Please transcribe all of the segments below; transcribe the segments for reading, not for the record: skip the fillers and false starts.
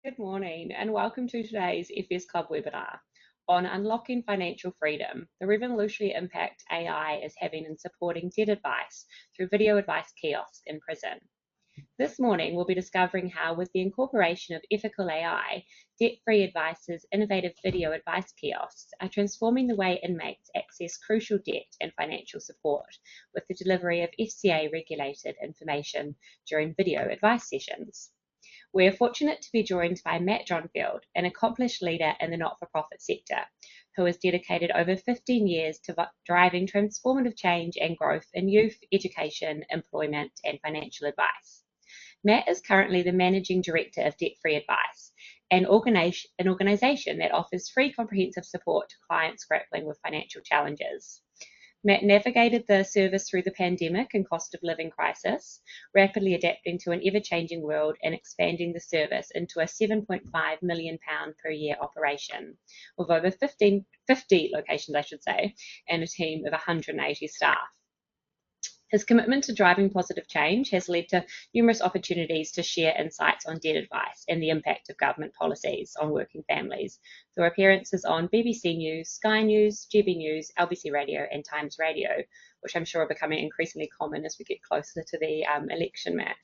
Good morning and welcome to today's FS Club webinar on unlocking financial freedom, the revolutionary impact AI is having in supporting debt advice through video advice kiosks in prison. This morning we'll be discovering how, with the incorporation of ethical AI, Debt-Free Advice's innovative video advice kiosks are transforming the way inmates access crucial debt and financial support with the delivery of FCA-regulated information during video advice sessions. We are fortunate to be joined by Matt Johnfield, an accomplished leader in the not-for-profit sector, who has dedicated over 15 years to driving transformative change and growth in youth, education, employment, and financial advice. Matt is currently the Managing Director of Debt-Free Advice, an organisation that offers free comprehensive support to clients grappling with financial challenges. Matt navigated the service through the pandemic and cost of living crisis, rapidly adapting to an ever-changing world and expanding the service into a £7.5 million per year operation, with over 50 locations, and a team of 180 staff. His commitment to driving positive change has led to numerous opportunities to share insights on debt advice and the impact of government policies on working families through appearances on BBC News, Sky News, GB News, LBC Radio and Times Radio, which I'm sure are becoming increasingly common as we get closer to the election, Matt.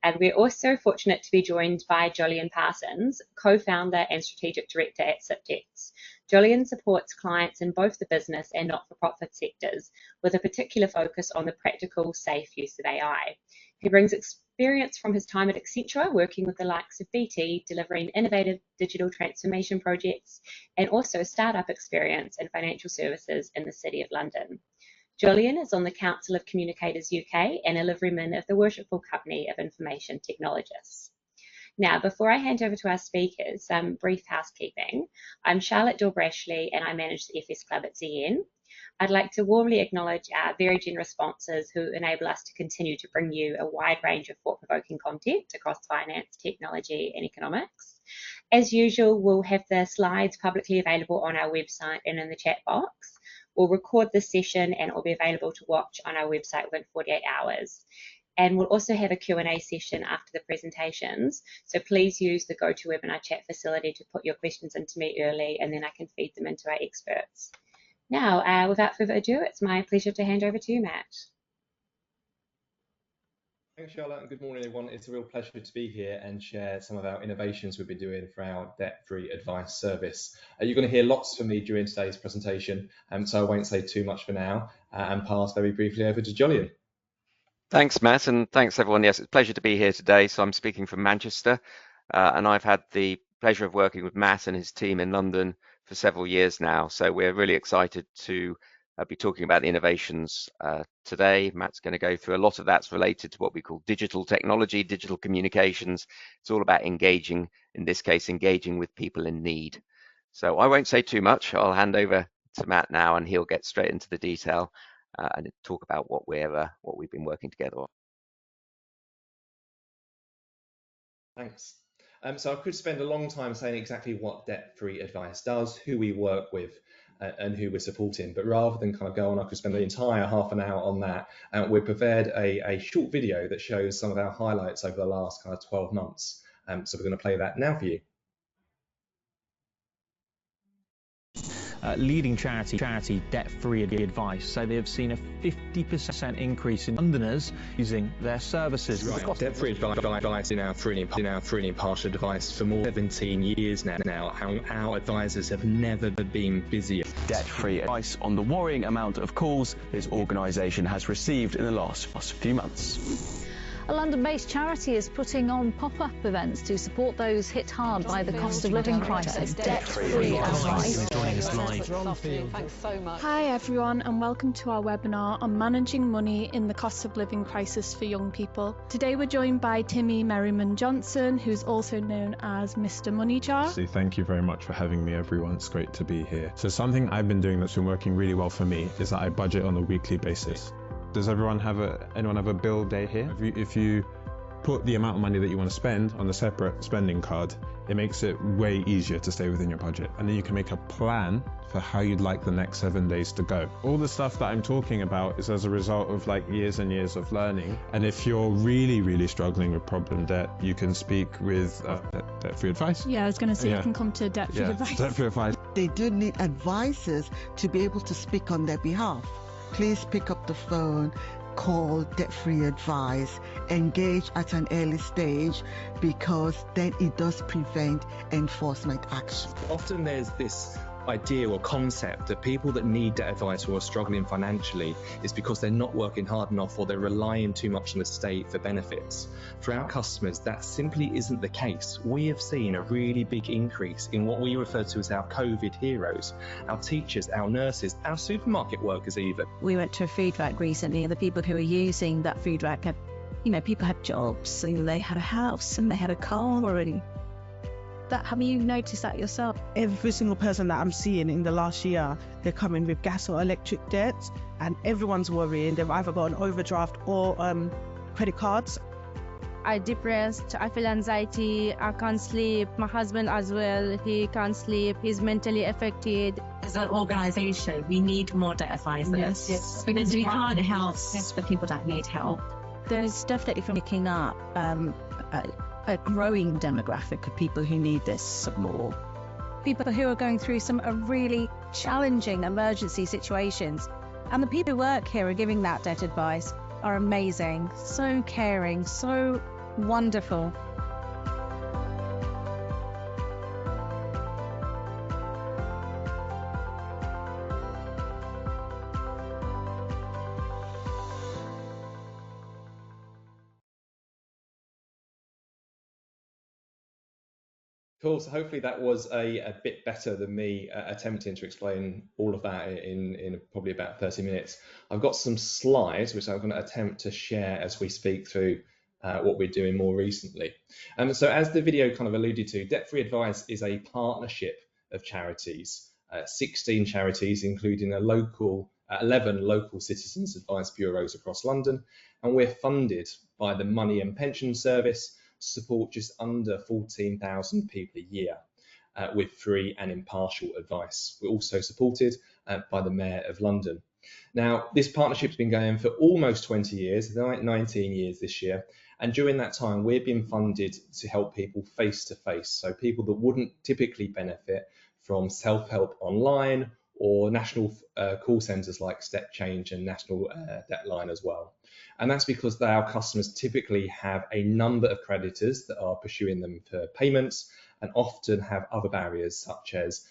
And we're also fortunate to be joined by Jolyon Parsons, co-founder and strategic director at SIPTEX. Jolyon supports clients in both the business and not-for-profit sectors, with a particular focus on the practical, safe use of AI. He brings experience from his time at Accenture, working with the likes of BT, delivering innovative digital transformation projects, and also startup experience in financial services in the City of London. Jolyon is on the Council of Communicators UK and a liveryman of the Worshipful Company of Information Technologists. Now, before I hand over to our speakers, some brief housekeeping. I'm Charlotte Dill-Brashley and I manage the FS Club at ZN. I'd like to warmly acknowledge our very generous sponsors who enable us to continue to bring you a wide range of thought-provoking content across finance, technology and economics. As usual, we'll have the slides publicly available on our website and in the chat box. We'll record this session and it will be available to watch on our website within 48 hours. And we'll also have a Q&A session after the presentations. So please use the GoToWebinar chat facility to put your questions into me early and then I can feed them into our experts. Now, without further ado, it's my pleasure to hand over to you, Matt. Thanks, Charlotte, and good morning, everyone. It's a real pleasure to be here and share some of our innovations we've been doing for our debt-free advice service. You're going to hear lots from me during today's presentation, so I won't say too much for now and pass very briefly over to Jolyon. Thanks, Matt, and thanks, everyone. Yes, it's a pleasure to be here today. So I'm speaking from Manchester, and I've had the pleasure of working with Matt and his team in London for several years now. So we're really excited to be talking about the innovations today. Matt's going to go through a lot of that's related to what we call digital technology, digital communications. It's all about engaging, in this case, engaging with people in need. So I won't say too much. I'll hand over to Matt now and he'll get straight into the detail and talk about what we've been working together on. Thanks. So I could spend a long time saying exactly what debt-free advice does, who we work with, and who we're supporting. But rather than kind of go on, I could spend the entire half an hour on that. We've prepared a short video that shows some of our highlights over the last kind of 12 months. So we're going to play that now for you. Leading charity Debt-Free Advice. So they have seen a 50% increase in Londoners using their services. Debt-Free Advice in our free and impartial advice for more than 17 years now. Our advisors have never been busier. Debt-Free Advice on the worrying amount of calls this organisation has received in the last few months. A London-based charity is putting on pop-up events to support those hit hard by the cost of living crisis. Debt-free advice. Thanks so much. Hi everyone and welcome to our webinar on managing money in the cost of living crisis for young people. Today we're joined by Timmy Merriman Johnson, who's also known as Mr. Money Jar. So thank you very much for having me, everyone. It's great to be here. So something I've been doing that's been working really well for me is that I budget on a weekly basis. Does anyone have a bill day here? If you put the amount of money that you want to spend on a separate spending card, it makes it way easier to stay within your budget. And then you can make a plan for how you'd like the next 7 days to go. All the stuff that I'm talking about is as a result of like years and years of learning. And if you're really, really struggling with problem debt, you can speak with Debt-Free Advice. Yeah, I was going to say you can come to Debt-Free Advice. Debt-Free Advice. They do need advisors to be able to speak on their behalf. Please pick up the phone, call Debt-Free Advice, engage at an early stage, because then it does prevent enforcement action. Often there's this idea or concept that people that need debt advice or are struggling financially is because they're not working hard enough or they're relying too much on the state for benefits. For our customers, that simply isn't the case. We have seen a really big increase in what we refer to as our COVID heroes, our teachers, our nurses, our supermarket workers even. We went to a food rack recently, and the people who were using that food rack had, people had jobs, and they had a house and they had a car already. Have you noticed that yourself? Every single person that I'm seeing in the last year, they're coming with gas or electric debts, and everyone's worrying. They've either got an overdraft or credit cards. I'm depressed, I feel anxiety, I can't sleep. My husband as well, he can't sleep, he's mentally affected. As an organisation, we need more debt advisors. Yes. Because we can't help the people that need help. There's definitely picking up a growing demographic of people who need this support. People who are going through some really challenging emergency situations. And the people who work here are giving that debt advice are amazing, so caring, so wonderful. Cool. So hopefully that was a bit better than me attempting to explain all of that in probably about 30 minutes. I've got some slides which I'm going to attempt to share as we speak through what we're doing more recently. So as the video kind of alluded to, Debt-Free Advice is a partnership of charities, 16 charities, including 11 local citizens advice bureaus across London, and we're funded by the Money and Pension Service, support just under 14,000 people a year with free and impartial advice. We're also supported by the Mayor of London. Now, this partnership's been going for almost 20 years, 19 years this year, and during that time we've been funded to help people face to face, so people that wouldn't typically benefit from self-help online or national call centres like Step Change and National Debt Line as well. And that's because our customers typically have a number of creditors that are pursuing them for payments and often have other barriers such as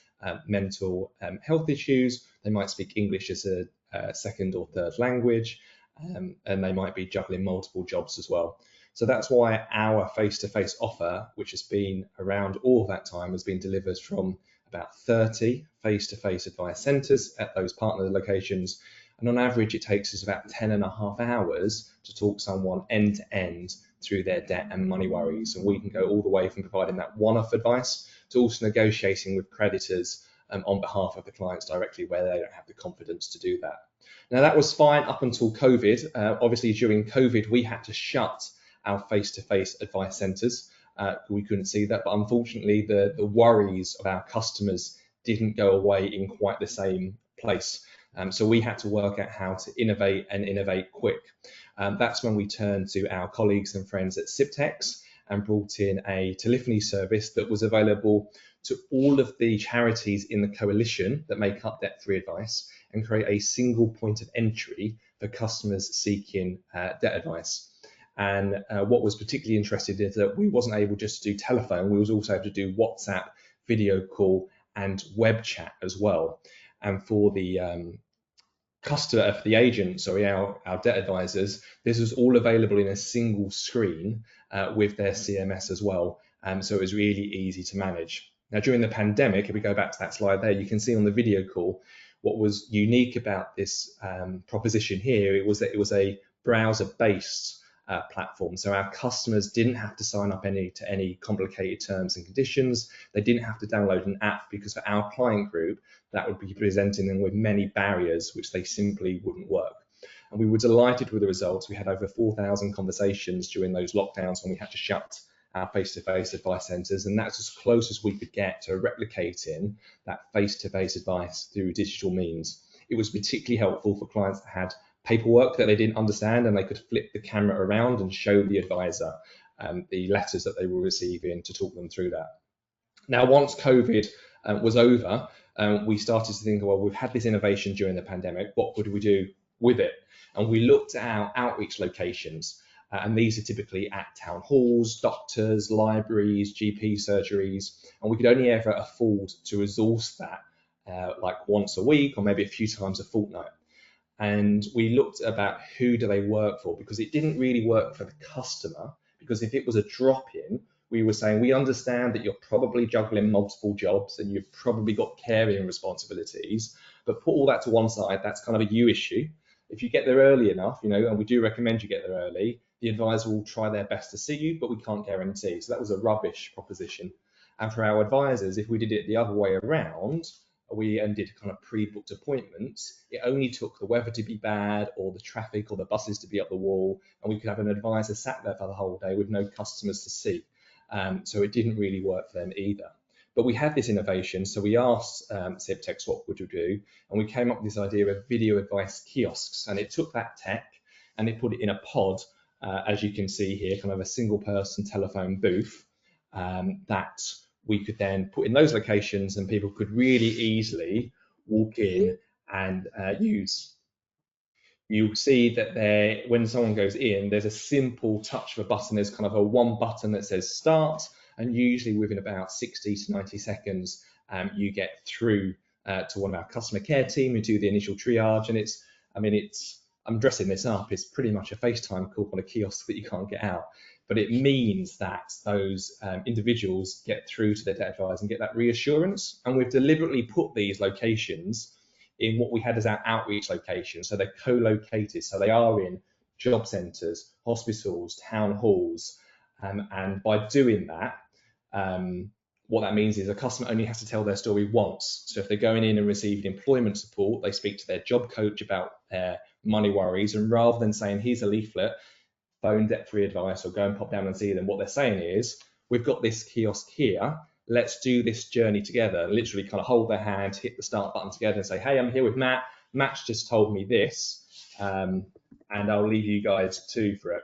mental health issues. They might speak English as a second or third language, and they might be juggling multiple jobs as well. So that's why our face-to-face offer, which has been around all of that time, has been delivered from about 30 face-to-face advice centres at those partner locations. And on average, it takes us about 10.5 hours to talk someone end to end through their debt and money worries. And we can go all the way from providing that one-off advice to also negotiating with creditors on behalf of the clients directly where they don't have the confidence to do that. Now, that was fine up until COVID. Obviously, during COVID, we had to shut our face-to-face advice centres. We couldn't see that, but unfortunately, the worries of our customers didn't go away in quite the same place. So we had to work out how to innovate and innovate quick. That's when we turned to our colleagues and friends at Siptex and brought in a telephony service that was available to all of the charities in the coalition that make up Debt-Free Advice and create a single point of entry for customers seeking debt advice. And what was particularly interesting is that we wasn't able just to do telephone, we was also able to do WhatsApp, video call and web chat as well. And for the customer, for the agent, our debt advisors, this was all available in a single screen with their CMS as well. So it was really easy to manage. Now, during the pandemic, if we go back to that slide there, you can see on the video call, what was unique about this proposition here, it was that it was a browser-based platform. So our customers didn't have to sign up to any complicated terms and conditions. They didn't have to download an app because for our client group, that would be presenting them with many barriers which they simply wouldn't work. And we were delighted with the results. We had over 4,000 conversations during those lockdowns when we had to shut our face-to-face advice centres, and that's as close as we could get to replicating that face-to-face advice through digital means. It was particularly helpful for clients that had paperwork that they didn't understand, and they could flip the camera around and show the advisor the letters that they were receiving to talk them through that. Now, once COVID was over, we started to think, well, we've had this innovation during the pandemic, what could we do with it? And we looked at our outreach locations, and these are typically at town halls, doctors, libraries, GP surgeries, and we could only ever afford to resource that like once a week or maybe a few times a fortnight. And we looked about who do they work for, because it didn't really work for the customer, because if it was a drop-in, we were saying, we understand that you're probably juggling multiple jobs and you've probably got caring responsibilities, but put all that to one side, that's kind of a you issue. If you get there early enough, and we do recommend you get there early, the advisor will try their best to see you, but we can't guarantee. So that was a rubbish proposition. And for our advisors, if we did it the other way around, we did kind of pre-booked appointments, it only took the weather to be bad or the traffic or the buses to be up the wall, and we could have an advisor sat there for the whole day with no customers to see. So it didn't really work for them either. But we had this innovation, so we asked Sibtex what would we do, and we came up with this idea of video advice kiosks, and it took that tech and it put it in a pod, as you can see here, kind of a single person telephone booth that we could then put in those locations, and people could really easily walk in and use. You'll see that there, when someone goes in, there's a simple touch of a button. There's kind of a one button that says start, and usually within about 60 to 90 seconds, you get through to one of our customer care team who do the initial triage. And I'm dressing this up, it's pretty much a FaceTime call on a kiosk that you can't get out. But it means that those individuals get through to their debt advisor and get that reassurance. And we've deliberately put these locations in what we had as our outreach locations. So they're co-located. So they are in job centres, hospitals, town halls. And by doing that, what that means is a customer only has to tell their story once. So if they're going in and receiving employment support, they speak to their job coach about their money worries. And rather than saying, here's a leaflet, phone debt-free advice, or go and pop down and see them, what they're saying is, we've got this kiosk here, let's do this journey together. Literally kind of hold their hand, hit the start button together and say, hey, I'm here with Matt. Matt's just told me this, and I'll leave you guys to for it.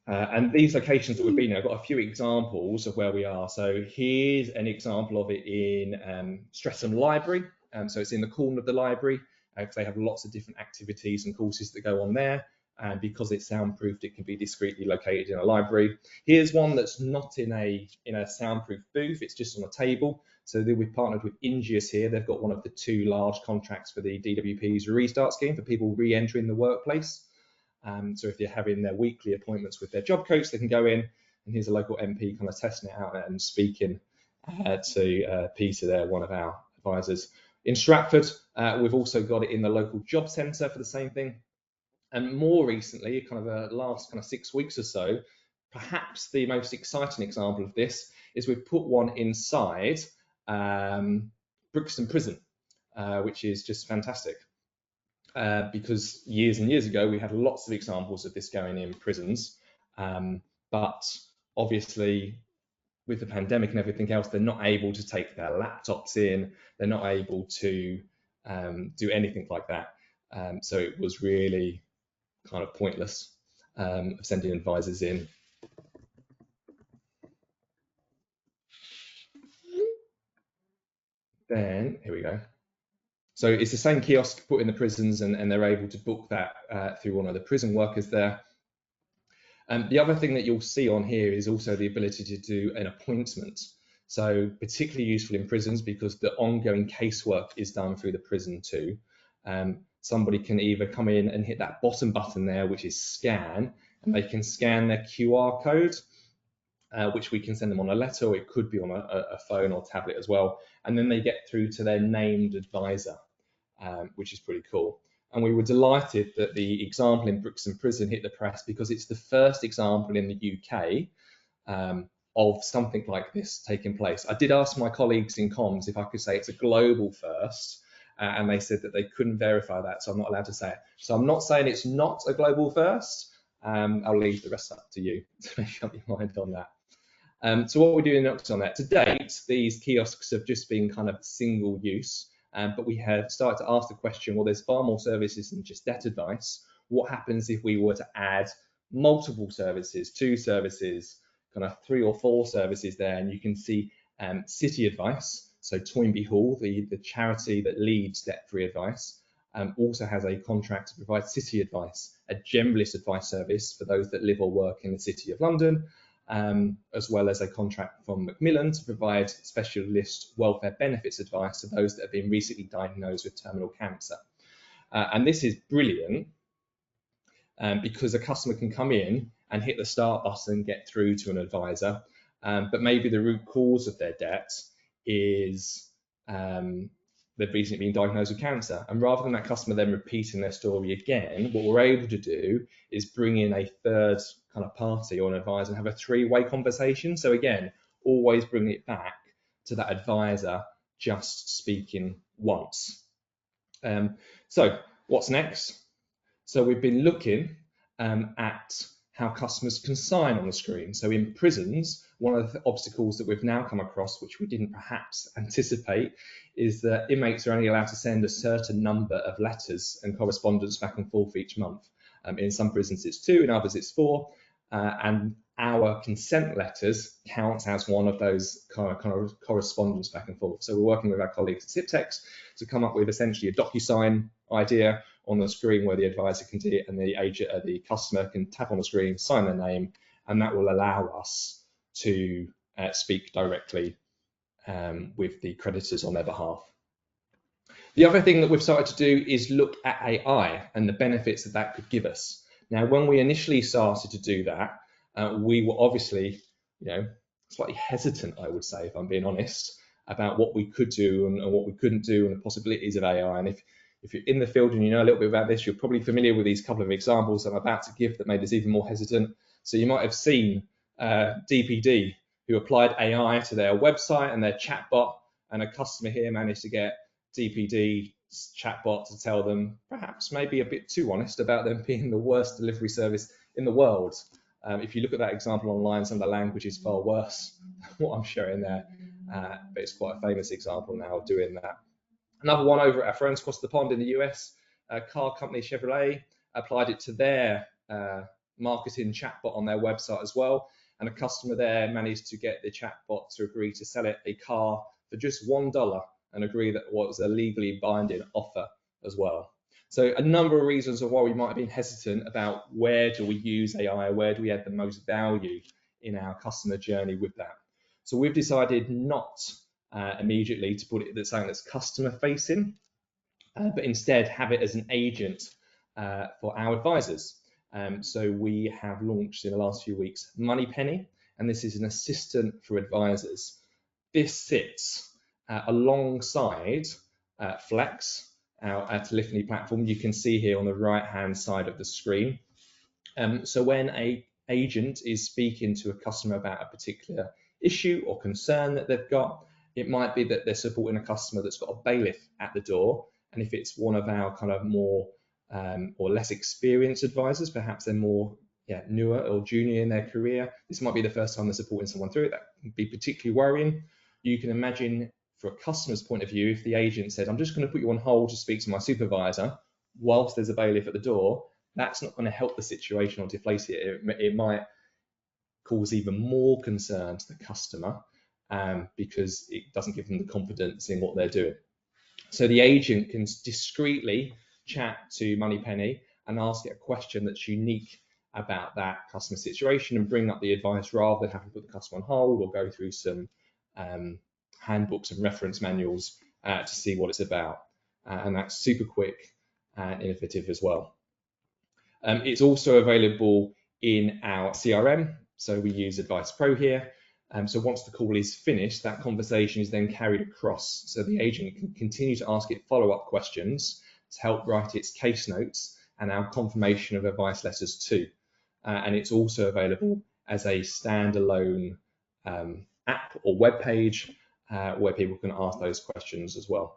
And these locations that we've been in, I've got a few examples of where we are. So here's an example of it in Streatham Library. So it's in the corner of the library, because they have lots of different activities and courses that go on there. And because it's soundproofed, it can be discreetly located in a library. Here's one that's not in a soundproof booth, it's just on a table. So we've partnered with Ingeus here. They've got one of the 2 large contracts for the DWP's Restart Scheme for people re-entering the workplace. So if they're having their weekly appointments with their job coach, they can go in, and here's a local MP kind of testing it out and speaking to Peter there, one of our advisors. In Stratford, we've also got it in the local job centre for the same thing. And more recently, kind of the last kind of 6 weeks or so, perhaps the most exciting example of this is we've put one inside Brixton Prison, which is just fantastic. Because years and years ago, we had lots of examples of this going in prisons. But obviously, with the pandemic and everything else, they're not able to take their laptops in. They're not able to do anything like that. So it was really kind of pointless of sending advisors in. Then, here we go. So it's the same kiosk put in the prisons, and they're able to book that through one of the prison workers there. The other thing that you'll see on here is also the ability to do an appointment. So particularly useful in prisons because the ongoing casework is done through the prison too. Somebody can either come in and hit that bottom button there, which is scan, and they can scan their QR code, which we can send them on a letter, or it could be on a phone or tablet as well. And then they get through to their named advisor, which is pretty cool. And we were delighted that the example in Brixton Prison hit the press because it's the first example in the UK of something like this taking place. I did ask my colleagues in comms if I could say it's a global first, and they said that they couldn't verify that, so I'm not allowed to say it. So I'm not saying it's not a global first. I'll leave the rest up to you to make up your mind on that. So what we're doing next on that, to date, these kiosks have just been kind of single use, but we have started to ask the question, well, there's far more services than just debt advice. What happens if we were to add multiple services, 2 services, kind of 3 or 4 services there? And you can see City Advice, so Toynbee Hall, the charity that leads debt-free advice, also has a contract to provide City Advice, a generalist advice service for those that live or work in the City of London, as well as a contract from Macmillan to provide specialist welfare benefits advice to those that have been recently diagnosed with terminal cancer. And this is brilliant because a customer can come in and hit the start button and get through to an advisor, but maybe the root cause of their debt is they've recently been diagnosed with cancer. And rather than that customer then repeating their story again, what we're able to do is bring in a third kind of party or an advisor and have a 3-way conversation. So again, always bring it back to that advisor just speaking once. So what's next? So we've been looking at how customers can sign on the screen. So in prisons, one of the obstacles that we've now come across, which we didn't perhaps anticipate, is that inmates are only allowed to send a certain number of letters and correspondence back and forth each month. In some prisons it's 2, in others it's 4, and our consent letters count as one of those kind of correspondence back and forth. So we're working with our colleagues at SIPTEX to come up with essentially a DocuSign idea on the screen where the advisor can do it and the customer can tap on the screen, sign their name, and that will allow us to speak directly with the creditors on their behalf. The other thing that we've started to do is look at AI and the benefits that that could give us. Now, when we initially started to do that, we were obviously, slightly hesitant, I would say, if I'm being honest, about what we could do and what we couldn't do and the possibilities of AI. And if you're in the field and you know a little bit about this, you're probably familiar with these couple of examples I'm about to give that made us even more hesitant. So you might have seen DPD, who applied AI to their website and their chatbot, and a customer here managed to get DPD's chatbot to tell them, perhaps maybe a bit too honest, about them being the worst delivery service in the world. If you look at that example online, some of the language is far worse than what I'm showing there, but it's quite a famous example now of doing that. Another one over at our friends across the pond in the US, car company Chevrolet applied it to their marketing chatbot on their website as well, and a customer there managed to get the chatbot to agree to sell it a car for just $1 and agree that it was a legally binding offer as well. So a number of reasons of why we might have been hesitant about where do we use AI, where do we add the most value in our customer journey with that. So we've decided not immediately to put it as something that's customer facing, but instead have it as an agent for our advisors. So we have launched in the last few weeks Moneypenny, and this is an assistant for advisors. This sits alongside Flex, our telephony platform. You can see here on the right hand side of the screen. So when an agent is speaking to a customer about a particular issue or concern that they've got, it might be that they're supporting a customer that's got a bailiff at the door, and if it's one of our kind of more or less experienced advisors, perhaps they're more newer or junior in their career, this might be the first time they're supporting someone through it. That can be particularly worrying. You can imagine, for a customer's point of view, if the agent said, I'm just going to put you on hold to speak to my supervisor whilst there's a bailiff at the door, that's not going to help the situation or deflate it. It might cause even more concern to the customer because it doesn't give them the confidence in what they're doing. So the agent can discreetly chat to Moneypenny and ask it a question that's unique about that customer situation and bring up the advice rather than having to put the customer on hold or go through some handbooks and reference manuals to see what it's about. And that's super quick and innovative as well. It's also available in our CRM. So we use Advice Pro here. So once the call is finished, that conversation is then carried across. So the agent can continue to ask it follow-up questions to help write its case notes and our confirmation of advice letters too. And it's also available as a standalone app or web page where people can ask those questions as well.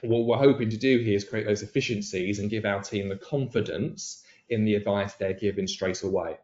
What we're hoping to do here is create those efficiencies and give our team the confidence in the advice they're given straight away.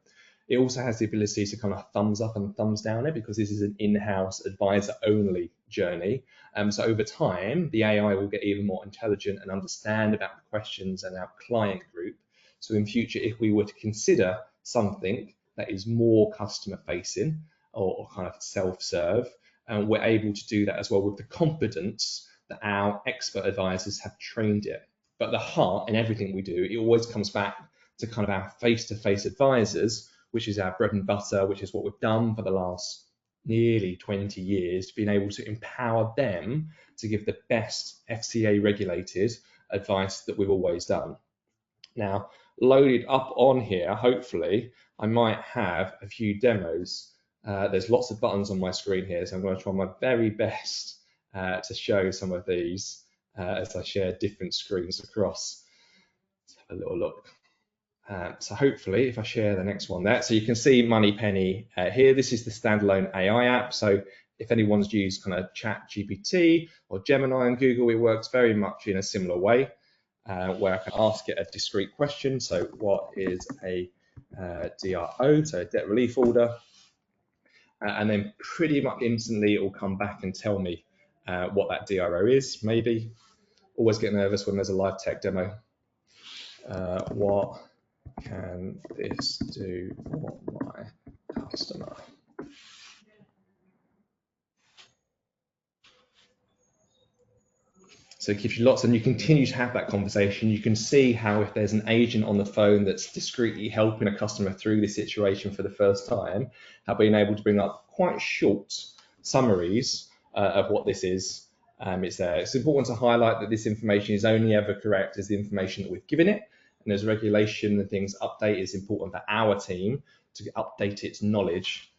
It also has the ability to kind of thumbs up and thumbs down it, because this is an in-house advisor only journey. So over time, the AI will get even more intelligent and understand about the questions and our client group. So in future, if we were to consider something that is more customer facing or kind of self-serve, we're able to do that as well with the confidence that our expert advisors have trained it. But the heart in everything we do, it always comes back to kind of our face-to-face advisors, which is our bread and butter, which is what we've done for the last nearly 20 years, being able to empower them to give the best FCA-regulated advice that we've always done. Now, loaded up on here, hopefully, I might have a few demos. There's lots of buttons on my screen here, so I'm going to try my very best to show some of these as I share different screens across. Let's have a little look. So hopefully, if I share the next one there, so you can see Moneypenny here. This is the standalone AI app. So if anyone's used kind of ChatGPT or Gemini on Google, it works very much in a similar way, where I can ask it a discrete question. So what is a DRO, so a debt relief order? And then pretty much instantly it will come back and tell me what that DRO is, maybe. Always get nervous when there's a live tech demo. What can this do for my customer? So it gives you lots, and you continue to have that conversation. You can see how if there's an agent on the phone that's discreetly helping a customer through this situation for the first time, how being able to bring up quite short summaries of what this is, it's there. It's important to highlight that this information is only ever correct as the information that we've given it. And as regulation and things update, it's important for our team to update its knowledge.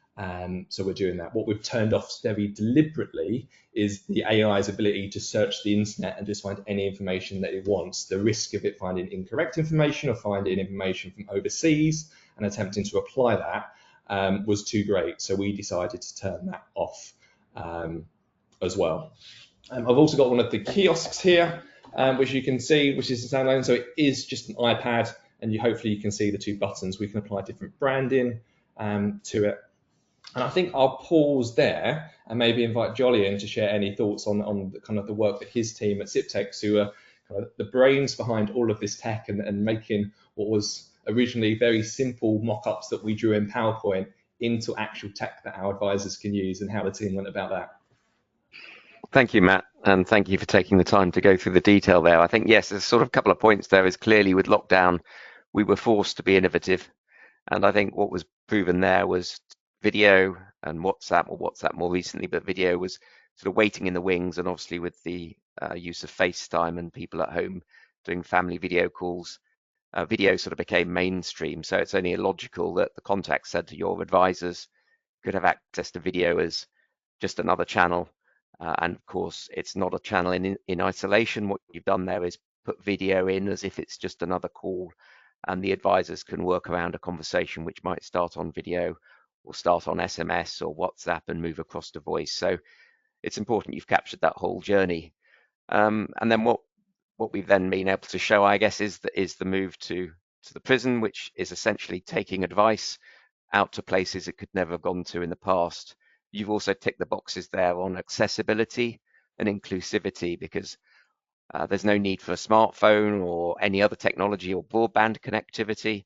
So we're doing that. What we've turned off very deliberately is the AI's ability to search the internet and just find any information that it wants. The risk of it finding incorrect information or finding information from overseas and attempting to apply that was too great. So we decided to turn that off as well. I've also got one of the kiosks here, which you can see, which is a standalone. So it is just an iPad, and hopefully you can see the two buttons. We can apply different branding to it. And I think I'll pause there and maybe invite Jolyon to share any thoughts on the, kind of the work that his team at Siptex, who are kind of the brains behind all of this tech and making what was originally very simple mock-ups that we drew in PowerPoint into actual tech that our advisors can use, and how the team went about that. Thank you, Matt, and thank you for taking the time to go through the detail there. I think, yes, there's sort of a couple of points there. Is clearly with lockdown, we were forced to be innovative. And I think what was proven there was video and WhatsApp, or WhatsApp more recently, but video was sort of waiting in the wings. And obviously with the use of FaceTime and people at home doing family video calls, video sort of became mainstream. So it's only logical that the contact centre, your advisors, could have access to video as just another channel. And of course, it's not a channel in isolation. What you've done there is put video in as if it's just another call, and the advisors can work around a conversation which might start on video or start on SMS or WhatsApp and move across to voice. So it's important you've captured that whole journey. And then what we've then been able to show, I guess, is the move to the prison, which is essentially taking advice out to places it could never have gone to in the past. You've also ticked the boxes there on accessibility and inclusivity, because there's no need for a smartphone or any other technology or broadband connectivity.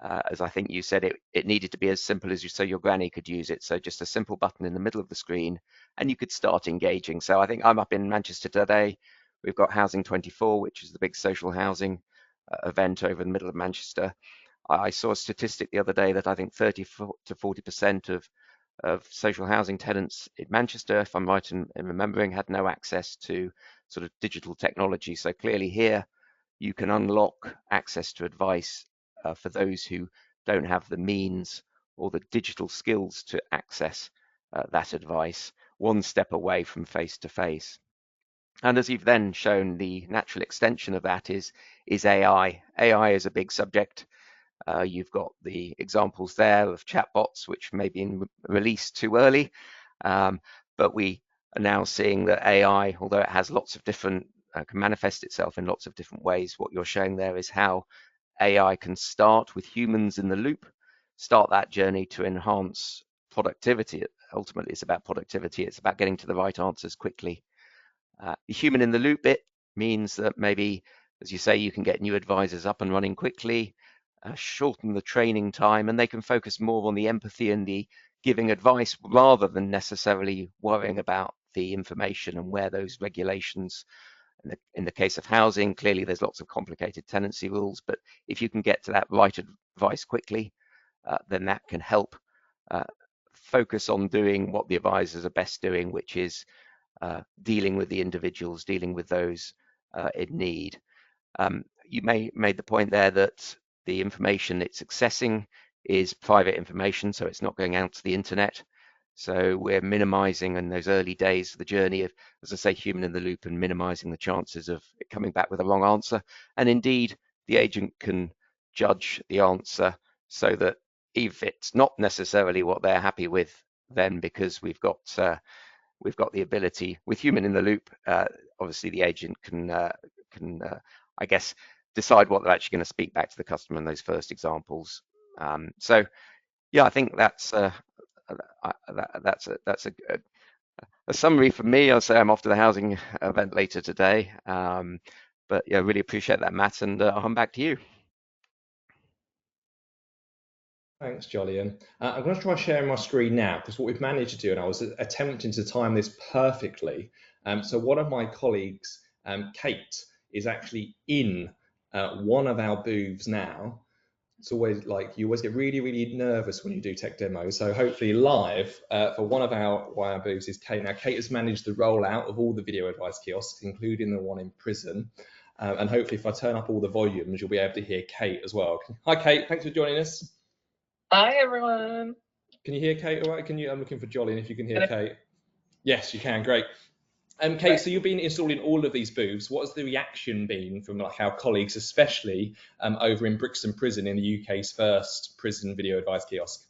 As I think you said, it needed to be as simple as so your granny could use it. So just a simple button in the middle of the screen and you could start engaging. So I think I'm up in Manchester today. We've got Housing 24, which is the big social housing event over in the middle of Manchester. I saw a statistic the other day that I think 30 to 40% of social housing tenants in Manchester, if I'm right in remembering, had no access to sort of digital technology. So clearly here you can unlock access to advice for those who don't have the means or the digital skills to access that advice, one step away from face-to-face. And as you've then shown, the natural extension of that is AI. AI is a big subject. You've got the examples there of chatbots, which may be released too early, but we are now seeing that AI, although it has lots of different can manifest itself in lots of different ways. What you're showing there is how AI can start with humans in the loop, start that journey to enhance productivity. Ultimately, it's about productivity. It's about getting to the right answers quickly. The human in the loop bit means that maybe, as you say, you can get new advisors up and running quickly, shorten the training time, and they can focus more on the empathy and the giving advice rather than necessarily worrying about the information and where those regulations. In the case of housing, clearly there's lots of complicated tenancy rules, but if you can get to that right advice quickly, then that can help focus on doing what the advisors are best doing, which is dealing with the individuals, dealing with those in need. You made the point there that the information it's accessing is private information, so it's not going out to the internet. So we're minimizing in those early days the journey of, as I say, human in the loop, and minimizing the chances of it coming back with a wrong answer. And indeed, the agent can judge the answer so that if it's not necessarily what they're happy with, then because we've got the ability with human in the loop, obviously the agent can I guess decide what they're actually going to speak back to the customer in those first examples. So yeah, I think that's a summary for me. I'll say I'm off to the housing event later today, but yeah, really appreciate that, Matt, and I'll come back to you. Thanks, Jolyon. I'm going to try sharing my screen now, because what we've managed to do, and I was attempting to time this perfectly. So one of my colleagues, Kate, is actually in one of our booths now. It's always like, you always get really, really nervous when you do tech demos. So hopefully live for one of our booths is Kate. Now, Kate has managed the rollout of all the video advice kiosks, including the one in prison. And hopefully if I turn up all the volumes, you'll be able to hear Kate as well. Hi, Kate. Thanks for joining us. Hi, everyone. Can you hear Kate all right? I'm looking for Jolyon if you can hear Kate. Yes, you can. Great. Kate, so you've been installing all of these booths. What has the reaction been from like our colleagues, especially over in Brixton Prison, in the UK's first prison video advice kiosk?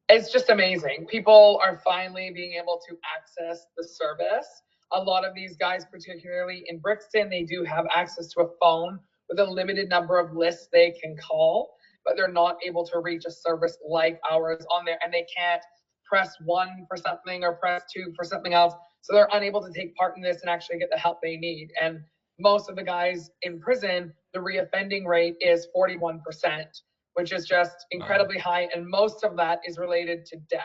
It's just amazing. People are finally being able to access the service. A lot of these guys, particularly in Brixton, they do have access to a phone with a limited number of lists they can call, but they're not able to reach a service like ours on there, and they can't press 1 for something or press 2 for something else. So they're unable to take part in this and actually get the help they need. And most of the guys in prison, the reoffending rate is 41%, which is just incredibly high. And most of that is related to debt.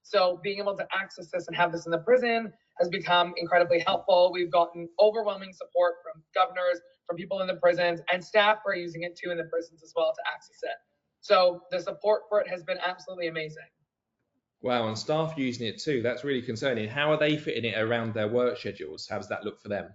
So being able to access this and have this in the prison has become incredibly helpful. We've gotten overwhelming support from governors, from people in the prisons, and staff are using it too in the prisons as well to access it. So the support for it has been absolutely amazing. Wow, and staff using it too. That's really concerning. How are they fitting it around their work schedules? How does that look for them?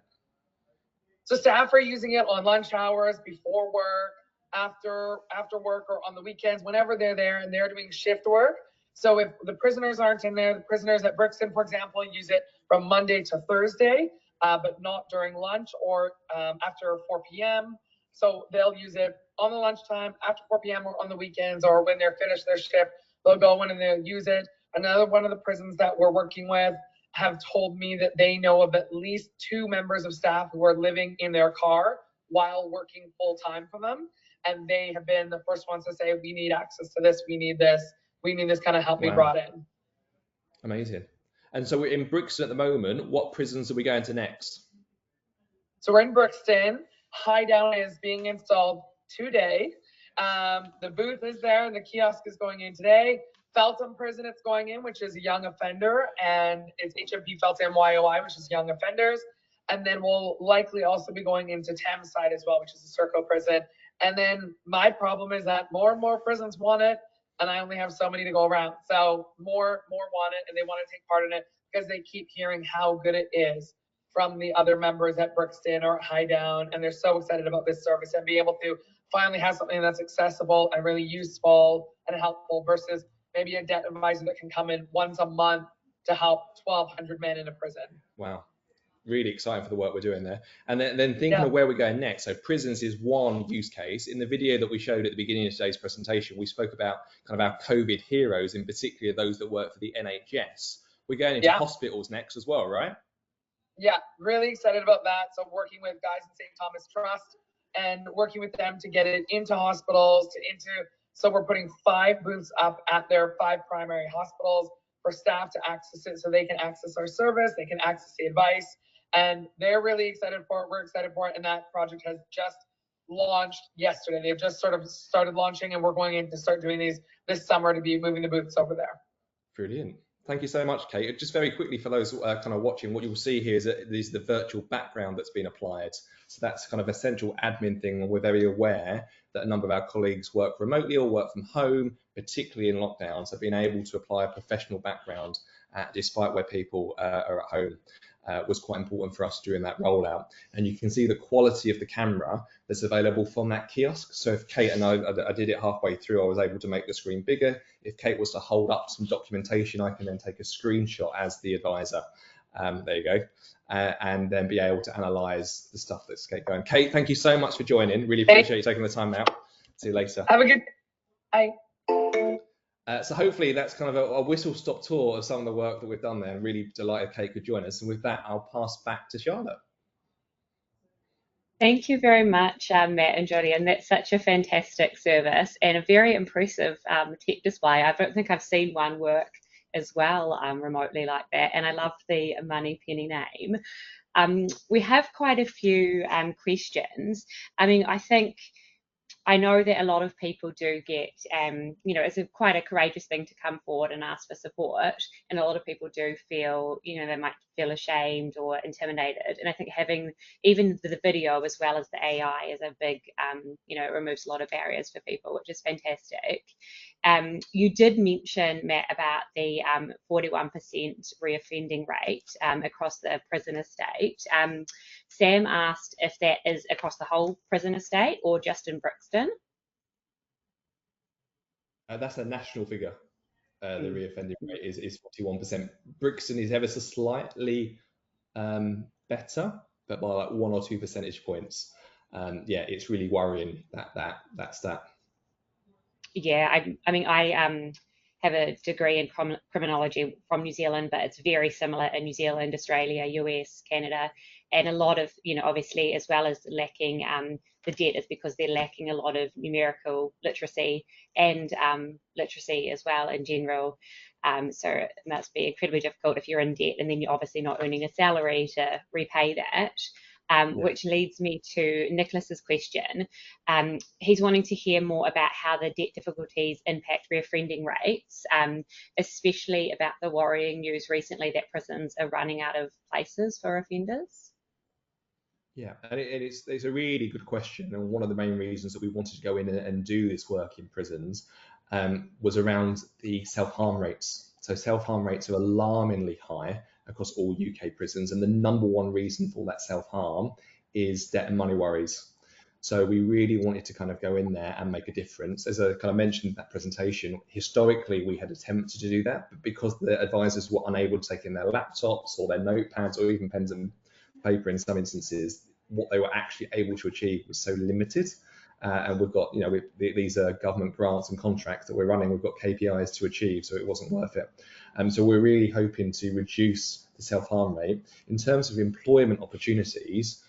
So staff are using it on lunch hours, before work, after work, or on the weekends, whenever they're there and they're doing shift work. So if the prisoners aren't in there, the prisoners at Brixton, for example, use it from Monday to Thursday, but not during lunch or after 4 p.m. So they'll use it on the lunchtime, after 4 p.m. or on the weekends, or when they're finished their shift, they'll go in and they'll use it. Another one of the prisons that we're working with have told me that they know of at least 2 members of staff who are living in their car while working full time for them. And they have been the first ones to say, we need access to this, we need this kind of help be brought in. Amazing. And so we're in Brixton at the moment. What prisons are we going to next? So we're in Brixton. Highdown is being installed today. The booth is there and the kiosk is going in today. Feltham Prison it's going in, which is a young offender, and it's HMP Feltham YOI, which is young offenders. And then we'll likely also be going into Thames side as well, which is a Serco prison. And then my problem is that more and more prisons want it, and I only have so many to go around. So more want it, and they want to take part in it because they keep hearing how good it is from the other members at Brixton or at Highdown, and they're so excited about this service and be able to finally have something that's accessible and really useful and helpful versus maybe a debt advisor that can come in once a month to help 1,200 men in a prison. Wow. Really excited for the work we're doing there. And then thinking of where we're going next. So prisons is one use case. In the video that we showed at the beginning of today's presentation, we spoke about kind of our COVID heroes, in particular those that work for the NHS. We're going into hospitals next as well, right? Yeah, really excited about that. So working with guys in St. Thomas Trust and working with them to get it into hospitals, so we're putting 5 booths up at their 5 primary hospitals for staff to access it, so they can access our service, they can access the advice, and they're really excited for it. We're excited for it, and that project has just launched yesterday. They've just sort of started launching, and we're going in to start doing these this summer to be moving the booths over there. Brilliant. Thank you so much, Kate. Just very quickly for those kind of watching, what you'll see here is the virtual background that's been applied. So that's kind of a central admin thing. We're very aware that a number of our colleagues work remotely or work from home, particularly in lockdown. So being able to apply a professional background despite where people are at home was quite important for us during that rollout. And you can see the quality of the camera that's available from that kiosk. So if Kate and I did it halfway through, I was able to make the screen bigger. If Kate was to hold up some documentation, I can then take a screenshot as the advisor. There you go. And then be able to analyze the stuff that's going. Kate, thank you so much for joining. Really appreciate you taking the time out. See you later. Have a good day. So hopefully that's kind of a whistle-stop tour of some of the work that we've done there. I'm really delighted Kate could join us. And with that, I'll pass back to Charlotte. Thank you very much, Matt and Jodie, and that's such a fantastic service and a very impressive tech display. I don't think I've seen one work as well remotely like that, and I love the Money Penny name. We have quite a few questions. I mean, I know that a lot of people do get, it's quite a courageous thing to come forward and ask for support. And a lot of people do feel, they might feel ashamed or intimidated. And I think having even the video as well as the AI is a big, it removes a lot of barriers for people, which is fantastic. You did mention, Matt, about the 41% reoffending rate across the prison estate. Sam asked if that is across the whole prison estate or just in Brixton. That's a national figure. The reoffending rate is 41%. Brixton is ever so slightly better, but by like 1 or 2 percentage points. Yeah, it's really worrying that stat. Yeah, I have a degree in criminology from New Zealand, but it's very similar in New Zealand, Australia, US, Canada, and a lot of, obviously, as well as lacking the debt is because they're lacking a lot of numerical literacy and literacy as well in general. So it must be incredibly difficult if you're in debt and then you're obviously not earning a salary to repay that. Which leads me to Nicholas's question. He's wanting to hear more about how the debt difficulties impact reoffending rates, especially about the worrying news recently that prisons are running out of places for offenders. Yeah, and it's a really good question. And one of the main reasons that we wanted to go in and do this work in prisons was around the self-harm rates. So self-harm rates are alarmingly high across all UK prisons, and the number one reason for that self-harm is debt and money worries. So we really wanted to kind of go in there and make a difference. As I kind of mentioned in that presentation, historically we had attempted to do that, but because the advisors were unable to take in their laptops or their notepads or even pens and paper in some instances, what they were actually able to achieve was so limited. And we've got, these are government grants and contracts that we're running. We've got KPIs to achieve, so it wasn't worth it. So we're really hoping to reduce the self-harm rate. In terms of employment opportunities,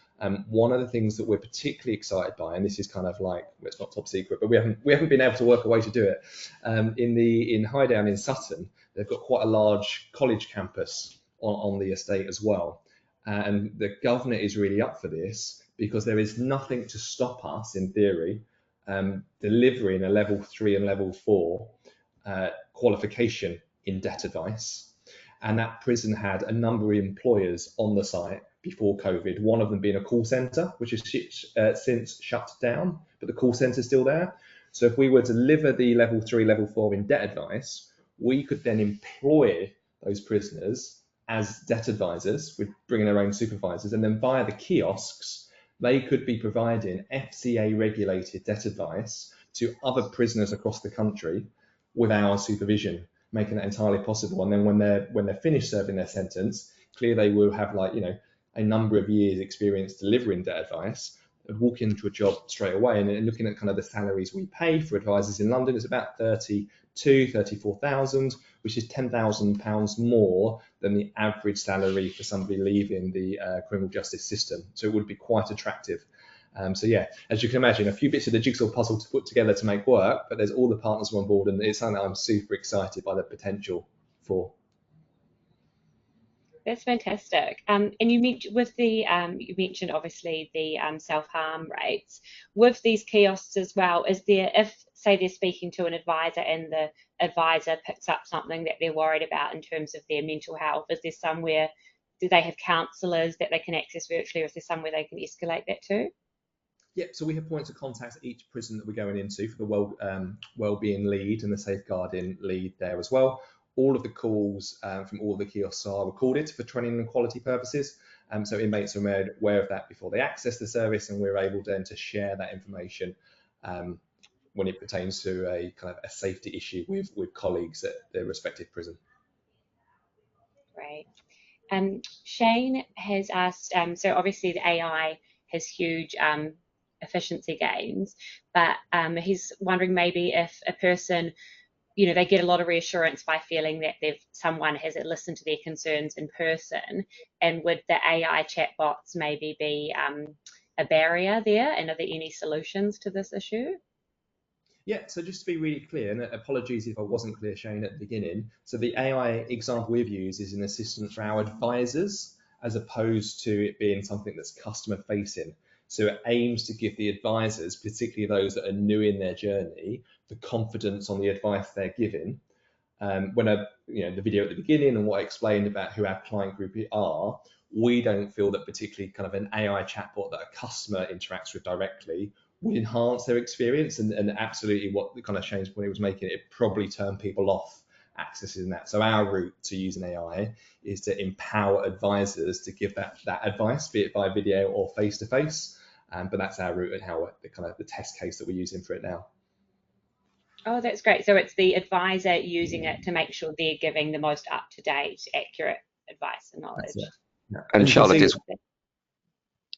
one of the things that we're particularly excited by, and this is kind of like, well, it's not top secret, but we haven't been able to work a way to do it. In Highdown in Sutton, they've got quite a large college campus on the estate as well. And the governor is really up for this because there is nothing to stop us, in theory, delivering a level 3 and level 4 qualification in debt advice. And that prison had a number of employers on the site before COVID, one of them being a call centre, which has since shut down, but the call centre is still there. So if we were to deliver the level 3, level 4 in debt advice, we could then employ those prisoners as debt advisors with bringing their own supervisors, and then via the kiosks, they could be providing FCA-regulated debt advice to other prisoners across the country with our supervision, making that entirely possible. And then when they're finished serving their sentence, clearly they will have a number of years experience delivering debt advice, walk into a job straight away. And looking at kind of the salaries we pay for advisors in London, it's about £30 34,000, which is £10,000 more than the average salary for somebody leaving the criminal justice system. So it would be quite attractive. So yeah, as you can imagine, a few bits of the jigsaw puzzle to put together to make work, but there's all the partners on board, and it's something that I'm super excited by the potential for. That's fantastic. And you mentioned with the you mentioned obviously the self-harm rates with these kiosks as well. Is there, if say they're speaking to an advisor and the advisor picks up something that they're worried about in terms of their mental health, is there somewhere, do they have counsellors that they can access virtually, or is there somewhere they can escalate that to? Yeah, so we have points of contact at each prison that we're going into for the wellbeing lead and the safeguarding lead there as well. All of the calls from all of the kiosks are recorded for training and quality purposes. So inmates are made aware of that before they access the service, and we're able then to share that information when it pertains to a kind of a safety issue with colleagues at their respective prison. Great. Shane has asked, so obviously the AI has huge efficiency gains, but he's wondering maybe if a person, you know, they get a lot of reassurance by feeling that someone has listened to their concerns in person, and would the AI chatbots maybe be a barrier there, and are there any solutions to this issue? Yeah, so just to be really clear, and apologies if I wasn't clear, Shane, at the beginning. So the AI example we've used is an assistant for our advisors, as opposed to it being something that's customer facing. So it aims to give the advisors, particularly those that are new in their journey, the confidence on the advice they're giving. The video at the beginning and what I explained about who our client group are, we don't feel that particularly kind of an AI chatbot that a customer interacts with directly would enhance their experience, and absolutely what the kind of Shane's point he was making, it probably turn people off accessing that. So our route to using AI is to empower advisors to give that advice, be it by video or face to face. But that's our route and how the test case that we're using for it now. Oh, that's great. So it's the advisor using it to make sure they're giving the most up-to-date, accurate advice and knowledge. Yeah. And Charlotte,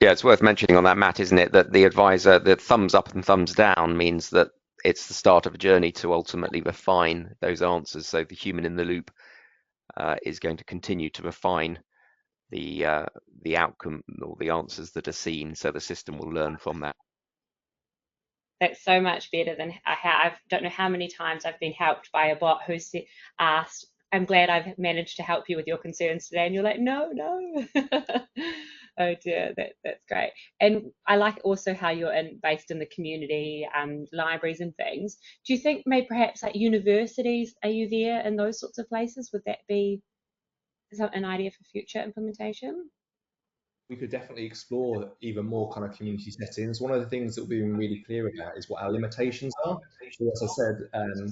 it's worth mentioning on that, Matt, isn't it, that the advisor, the thumbs up and thumbs down means that it's the start of a journey to ultimately refine those answers. So the human in the loop is going to continue to refine the outcome or the answers that are seen, so the system will learn from that. That's so much better than I don't know how many times I've been helped by a bot who's asked, I'm glad I've managed to help you with your concerns today. And you're like, no. Oh dear, that's great. And I like also how you're based in the community, libraries and things. Do you think maybe perhaps like universities, are you there in those sorts of places? Would that be an idea for future implementation? We could definitely explore even more kind of community settings. One of the things that we've been really clear about is what our limitations are. So as I said,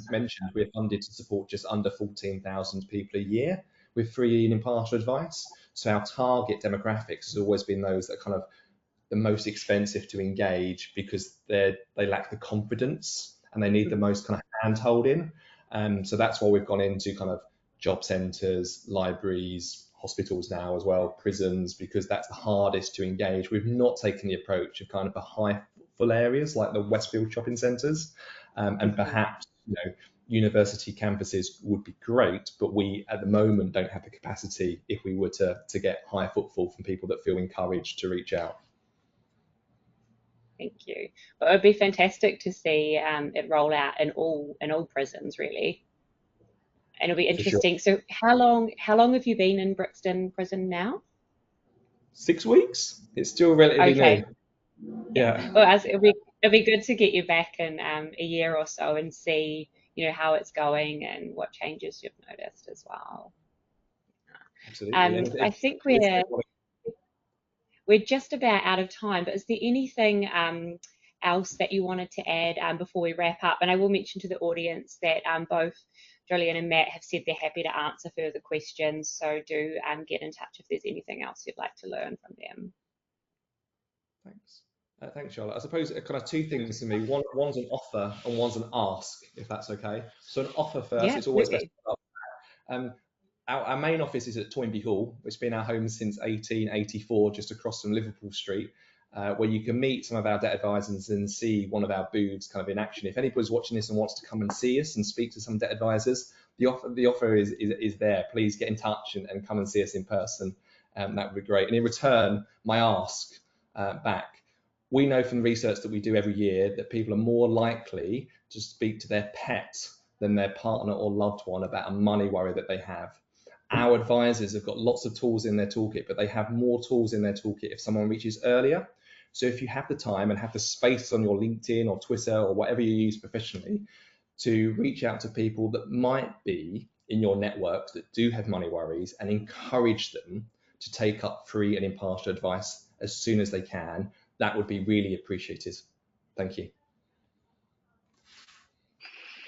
mentioned, we're funded to support just under 14,000 people a year with free and impartial advice. So our target demographics has always been those that are kind of the most expensive to engage, because they lack the confidence and they need the most kind of hand holding. So that's why we've gone into kind of job centres, libraries, hospitals now as well, prisons, because that's the hardest to engage. We've not taken the approach of kind of the high footfall areas like the Westfield shopping centres, and perhaps university campuses would be great, but we at the moment don't have the capacity if we were to get high footfall from people that feel encouraged to reach out. Thank you. Well, it would be fantastic to see it roll out in all prisons, really. And it'll be interesting. Sure. So how long have you been in Brixton prison now? 6 weeks. It's still relatively new. Yeah. Well, it'll be good to get you back in a year or so and see, how it's going and what changes you've noticed as well. Absolutely. I think we're just about out of time, but is there anything else that you wanted to add before we wrap up? And I will mention to the audience that both Julian and Matt have said they're happy to answer further questions, so do get in touch if there's anything else you'd like to learn from them. Thanks. Thanks, Charlotte. I suppose kind of two things to me. One's an offer and one's an ask, if that's okay. So an offer first, yeah, it's always best to start. Our main office is at Toynbee Hall, which has been our home since 1884, just across from Liverpool Street. where you can meet some of our debt advisors and see one of our booths kind of in action. If anybody's watching this and wants to come and see us and speak to some debt advisors, the offer is there. Please get in touch and come and see us in person. That would be great. And in return, my ask back. We know from the research that we do every year that people are more likely to speak to their pet than their partner or loved one about a money worry that they have. Our advisors have got lots of tools in their toolkit, but they have more tools in their toolkit if someone reaches earlier. So if you have the time and have the space on your LinkedIn or Twitter or whatever you use professionally to reach out to people that might be in your networks that do have money worries and encourage them to take up free and impartial advice as soon as they can, that would be really appreciated. Thank you.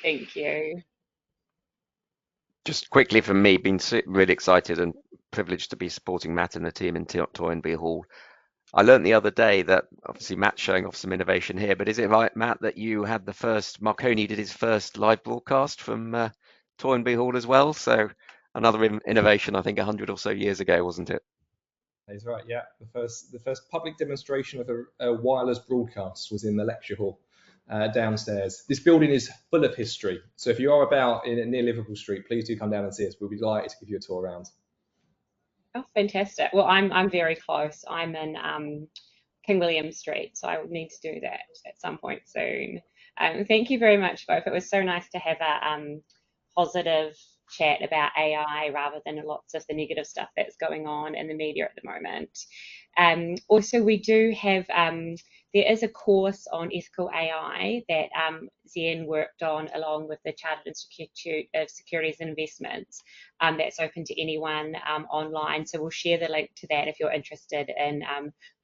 Thank you. Just quickly from me, been really excited and privileged to be supporting Matt and the team in Toynbee Hall. I learned the other day that obviously Matt's showing off some innovation here, but is it right, Matt, that you had the first, Marconi did his first live broadcast from Toynbee Hall as well? So another innovation, I think 100 or so years ago, wasn't it? That's right, yeah. The first public demonstration of a wireless broadcast was in the lecture hall downstairs. This building is full of history. So if you are about near Liverpool Street, please do come down and see us. We'll be delighted to give you a tour around. Oh, fantastic. Well, I'm very close. I'm in King William Street, so I would need to do that at some point soon. Thank you very much, both. It was so nice to have a positive chat about AI rather than lots of the negative stuff that's going on in the media at the moment. Also, we do have, there is a course on ethical AI that Zen worked on along with the Chartered Institute of Securities and Investments. That's open to anyone online. So we'll share the link to that if you're interested in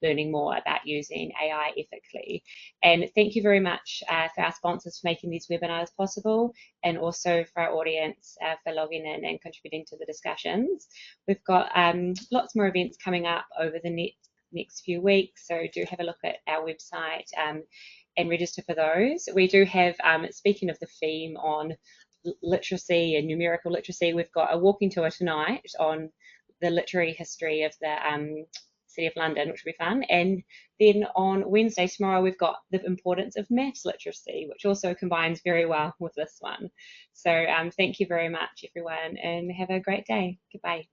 learning more about using AI ethically. And thank you very much for our sponsors for making these webinars possible, and also for our audience for logging in and contributing to the discussions. We've got lots more events coming up over the next few weeks, so do have a look at our website and register for those. We do have, speaking of the theme on literacy and numerical literacy, we've got a walking tour tonight on the literary history of the City of London, which will be fun. And then on Wednesday, tomorrow, we've got the importance of maths literacy, which also combines very well with this one. So thank you very much, everyone, and have a great day. Goodbye.